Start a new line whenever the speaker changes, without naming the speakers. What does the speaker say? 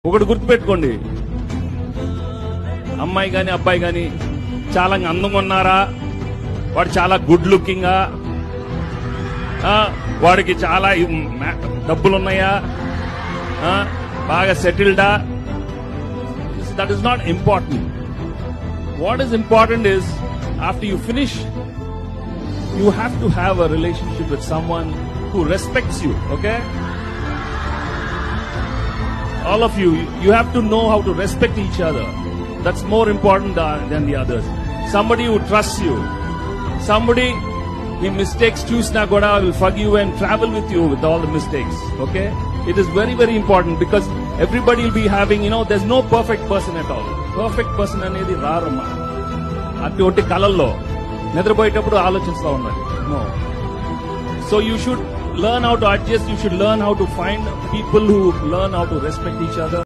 ఒకటి గుర్తుపెట్టుకోండి, అమ్మాయి గాని అబ్బాయి గాని చాలా అందంగా ఉన్నారా, వాడు చాలా గుడ్ లుకింగా, వాడికి చాలా డబ్బులున్నాయా, బాగా సెటిల్డా, that is not important. What is important is after you finish you have to have a relationship with someone who respects you, okay? All of you have to know how to respect each other. That's more important than the others. Somebody who trusts you, somebody he mistakes chusna goda will forgive and travel with you with all the mistakes, okay? It is very, very important because everybody will be having, there's no perfect person at all. Perfect person anedi rarama. Aటువంటి కలల్లో నిద్రపోయేటప్పుడు ఆలోచిస్తూ ఉండాలి. No. So you should learn how to adjust. You should learn how to find people who learn how to respect each other.